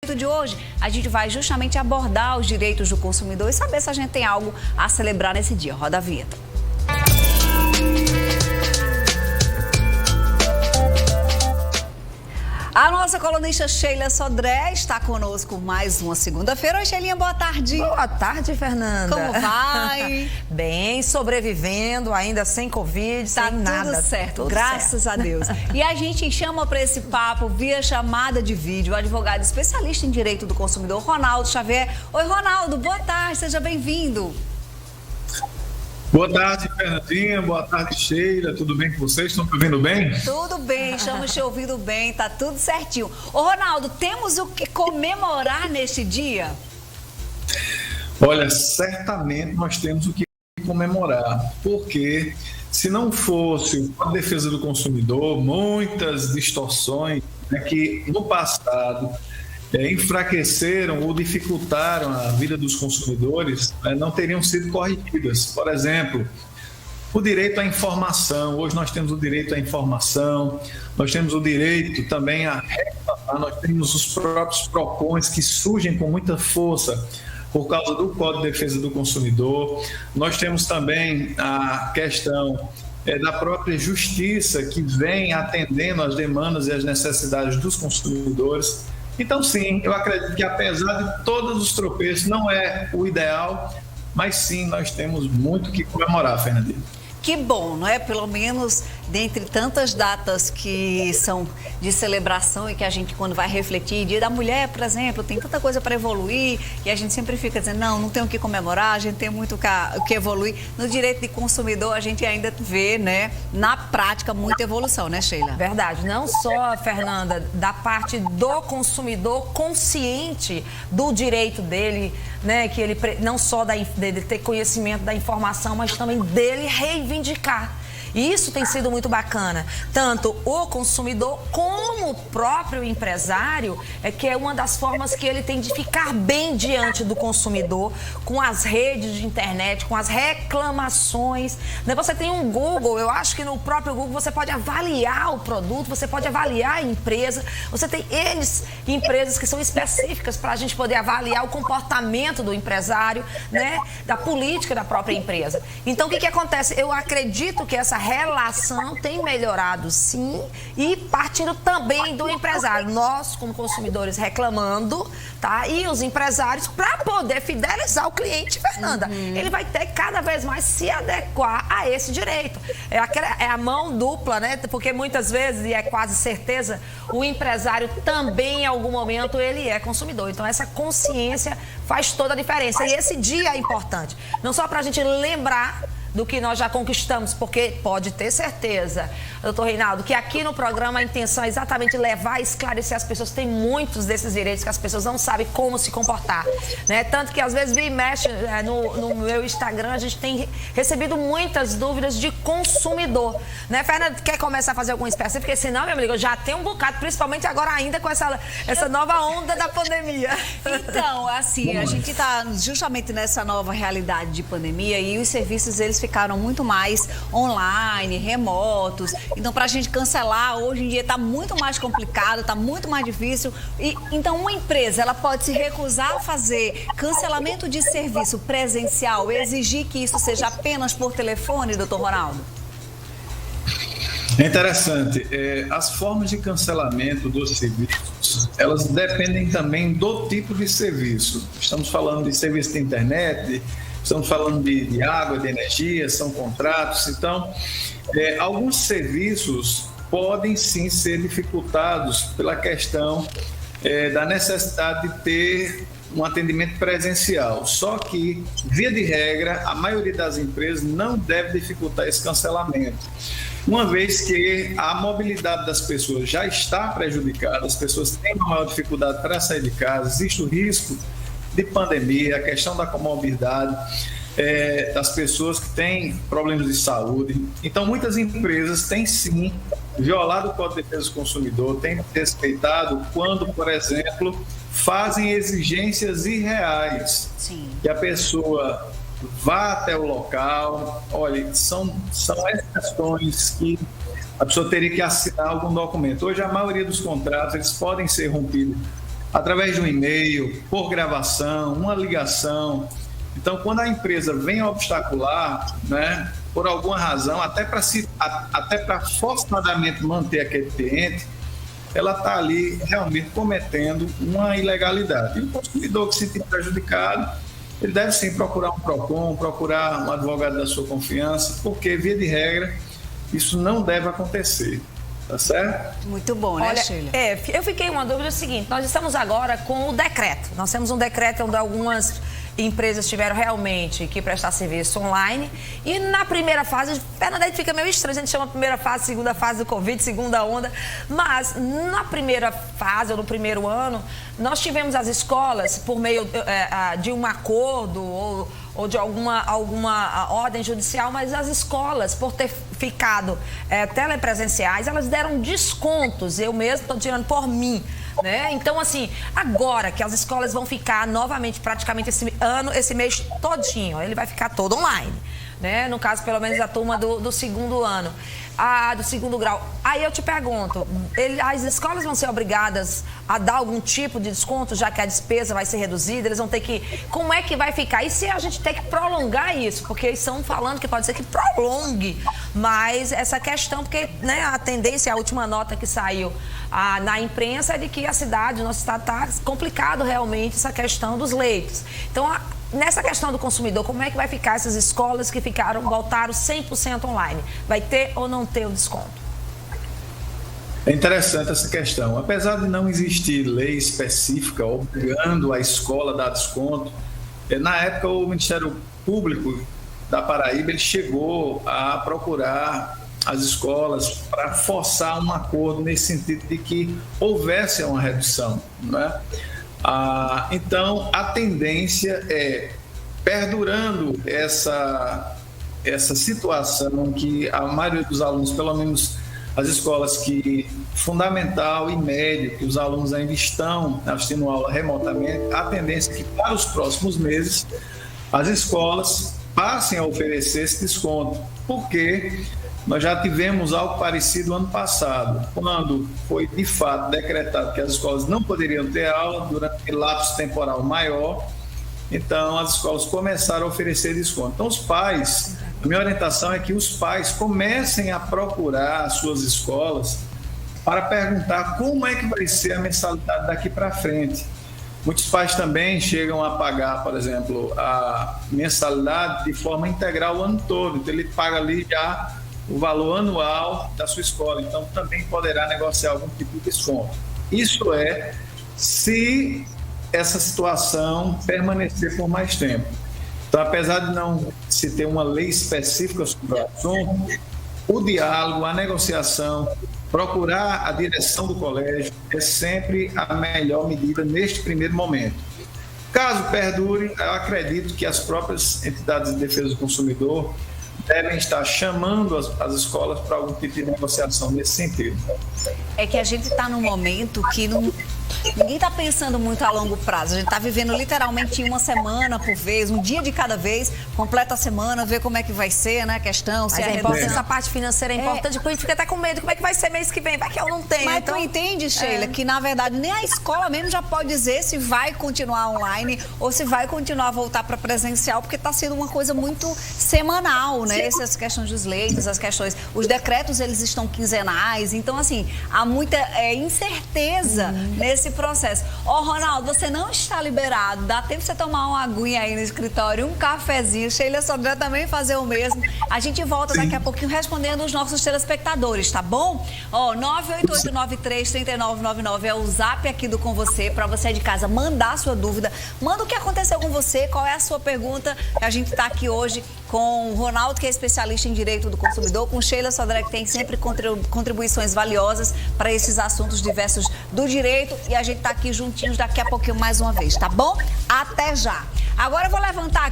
De hoje, a gente vai justamente abordar os direitos do consumidor e saber se a gente tem algo a celebrar nesse dia. Roda a vinheta. A nossa colunista Sheila Sodré está conosco mais uma segunda-feira. Oi, Sheilinha, boa tarde. Boa tarde, Fernanda. Como vai? Bem, sobrevivendo, ainda sem Covid, sem nada. Tá tudo certo, tudo graças certo. a Deus. E a gente chama para esse papo via chamada de vídeo o advogado especialista em direito do consumidor, Ronaldo Xavier. Oi, Ronaldo, boa tarde, seja bem-vindo. Boa tarde, Fernandinha. Boa tarde, Sheila. Tudo bem com vocês? Estão me ouvindo bem? Tudo bem, estamos te ouvindo bem, tá tudo certinho. Ô, Ronaldo, temos o que comemorar neste dia? Olha, certamente nós temos o que comemorar, porque se não fosse a defesa do consumidor, muitas distorções, né, que no passado enfraqueceram ou dificultaram a vida dos consumidores, não teriam sido corrigidas. Por exemplo, o direito à informação. Hoje nós temos o direito à informação, nós temos o direito também a reclamar, nós temos os próprios PROCONs que surgem com muita força por causa do Código de Defesa do Consumidor. Nós temos também a questão da própria justiça, que vem atendendo às demandas e às necessidades dos consumidores. Então, sim, eu acredito que apesar de todos os tropeços, não é o ideal, mas sim, nós temos muito que comemorar, Fernandinho. Que bom, não é? Pelo menos dentre tantas datas que são de celebração e que a gente, quando vai refletir, Dia da Mulher, por exemplo, tem tanta coisa para evoluir e a gente sempre fica dizendo, não tem o que comemorar, a gente tem muito o que evoluir. No direito de consumidor, a gente ainda vê, né, na prática, muita evolução, né, Sheila? Verdade. Não só, Fernanda, da parte do consumidor consciente do direito dele, né, que ele não só dele ter conhecimento da informação, mas também dele reivindicar. E isso tem sido muito bacana. Tanto o consumidor como o próprio empresário, que é uma das formas que ele tem de ficar bem diante do consumidor, com as redes de internet, com as reclamações. Você tem um Google, eu acho que no próprio Google você pode avaliar o produto, você pode avaliar a empresa, você tem empresas que são específicas para a gente poder avaliar o comportamento do empresário, né, da política da própria empresa. Então, o que acontece? Eu acredito que essa relação tem melhorado, sim, e partindo também do empresário. Nós, como consumidores, reclamando, tá? E os empresários, para poder fidelizar o cliente, Fernanda, ele vai ter que cada vez mais se adequar a esse direito. É a mão dupla, né? Porque muitas vezes, e é quase certeza, o empresário também, em algum momento, ele é consumidor. Então, essa consciência faz toda a diferença. E esse dia é importante. Não só para a gente lembrar do que nós já conquistamos, porque pode ter certeza, doutor Reinaldo, que aqui no programa a intenção é exatamente levar e esclarecer as pessoas. Tem muitos desses direitos que as pessoas não sabem como se comportar, né? Tanto que às vezes vem e mexe no meu Instagram, a gente tem recebido muitas dúvidas de consumidor, né? Fernanda, quer começar a fazer alguma espécie? Porque senão, meu amigo, eu já tenho um bocado, principalmente agora ainda com essa nova onda da pandemia. Então, assim, a gente está justamente nessa nova realidade de pandemia e os serviços, eles ficaram muito mais online, remotos. Então, para a gente cancelar, hoje em dia está muito mais complicado, está muito mais difícil. Então, uma empresa, ela pode se recusar a fazer cancelamento de serviço presencial, exigir que isso seja apenas por telefone, doutor Ronaldo? É interessante. As formas de cancelamento dos serviços, elas dependem também do tipo de serviço. Estamos falando de serviço de internet, estamos falando de água, de energia, são contratos. Então, alguns serviços podem sim ser dificultados pela questão da necessidade de ter um atendimento presencial. Só que, via de regra, a maioria das empresas não deve dificultar esse cancelamento. Uma vez que a mobilidade das pessoas já está prejudicada, as pessoas têm uma maior dificuldade para sair de casa, existe o risco de pandemia, a questão da comorbidade das pessoas que têm problemas de saúde. Então, muitas empresas têm sim violado o Código de Defesa do Consumidor, têm respeitado quando, por exemplo, fazem exigências irreais. Sim. Que a pessoa vá até o local. Olha, são essas questões que a pessoa teria que assinar algum documento. Hoje, a maioria dos contratos, eles podem ser rompidos através de um e-mail, por gravação, uma ligação. Então, quando a empresa vem obstacular, né, por alguma razão, até para forçadamente manter aquele cliente, ela está ali realmente cometendo uma ilegalidade. E o consumidor que se sentir prejudicado, ele deve sim procurar um PROCON, procurar um advogado da sua confiança, porque, via de regra, isso não deve acontecer. Tá certo? Muito bom, né, Sheila? Eu fiquei uma dúvida, é o seguinte, nós estamos agora com o decreto. Nós temos um decreto onde algumas empresas tiveram realmente que prestar serviço online. E na primeira fase, Fernanda, fica meio estranho, a gente chama primeira fase, segunda fase do Covid, segunda onda. Mas na primeira fase, ou no primeiro ano, nós tivemos as escolas, por meio de um acordo ou de alguma ordem judicial, mas as escolas, por ter ficado telepresenciais, elas deram descontos. Eu mesmo estou tirando por mim, né? Então, assim, agora que as escolas vão ficar novamente, praticamente esse mês todinho, ele vai ficar todo online, né? No caso, pelo menos, a turma do segundo ano, do segundo grau. Aí eu te pergunto, as escolas vão ser obrigadas a dar algum tipo de desconto, já que a despesa vai ser reduzida? Eles vão ter que... Como é que vai ficar? E se a gente tem que prolongar isso? Porque eles estão falando que pode ser que prolongue mais essa questão, porque, né, a tendência, a última nota que saiu na imprensa é de que a cidade, o nosso estado, está complicado realmente essa questão dos leitos. Então, nessa questão do consumidor, como é que vai ficar essas escolas que voltaram 100% online? Vai ter ou não ter o desconto? É interessante essa questão. Apesar de não existir lei específica obrigando a escola a dar desconto, na época o Ministério Público da Paraíba ele chegou a procurar as escolas para forçar um acordo nesse sentido de que houvesse uma redução, né? Então, a tendência é, perdurando essa situação que a maioria dos alunos, pelo menos as escolas que fundamental e médio, que os alunos ainda estão assistindo aula remotamente, a tendência é que para os próximos meses as escolas passem a oferecer esse desconto, porque nós já tivemos algo parecido ano passado, quando foi de fato decretado que as escolas não poderiam ter aula durante um lapso temporal maior, então as escolas começaram a oferecer desconto. Então os pais, a minha orientação é que os pais comecem a procurar as suas escolas para perguntar como é que vai ser a mensalidade daqui para frente. Muitos pais também chegam a pagar, por exemplo, a mensalidade de forma integral o ano todo, então ele paga ali já o valor anual da sua escola, então também poderá negociar algum tipo de desconto. Isso é se essa situação permanecer por mais tempo. Então, apesar de não se ter uma lei específica sobre o assunto, o diálogo, a negociação, procurar a direção do colégio é sempre a melhor medida neste primeiro momento. Caso perdure, eu acredito que as próprias entidades de defesa do consumidor devem estar chamando as escolas para algum tipo de negociação nesse sentido. É que a gente está num momento que ninguém está pensando muito a longo prazo. A gente está vivendo literalmente uma semana por vez, um dia de cada vez, completa a semana, ver como é que vai ser, né, a questão. Se essa parte financeira é importante, porque a gente fica até com medo. Como é que vai ser mês que vem? Vai que eu não tenho. Mas então, tu entende, Sheila, que na verdade nem a escola mesmo já pode dizer se vai continuar online ou se vai continuar a voltar para presencial, porque está sendo uma coisa muito semanal, né? Essas questões dos leitos, os decretos, eles estão quinzenais. Então, assim, há muita incerteza nesse processo. Ronaldo, você não está liberado. Dá tempo de você tomar uma aguinha aí no escritório, um cafezinho. Sheila Sodré também fazer o mesmo. A gente volta daqui a pouquinho respondendo os nossos telespectadores, tá bom? 988933999 é o zap aqui do Com Você, para você de casa mandar a sua dúvida. Manda o que aconteceu com você, qual é a sua pergunta. A gente está aqui hoje com o Ronaldo, que é especialista em direito do consumidor, com Sheila Sodré, que tem sempre contribuições valiosas para esses assuntos diversos do direito. E a gente está aqui juntinhos daqui a pouquinho mais uma vez, tá bom? Até já! Agora eu vou levantar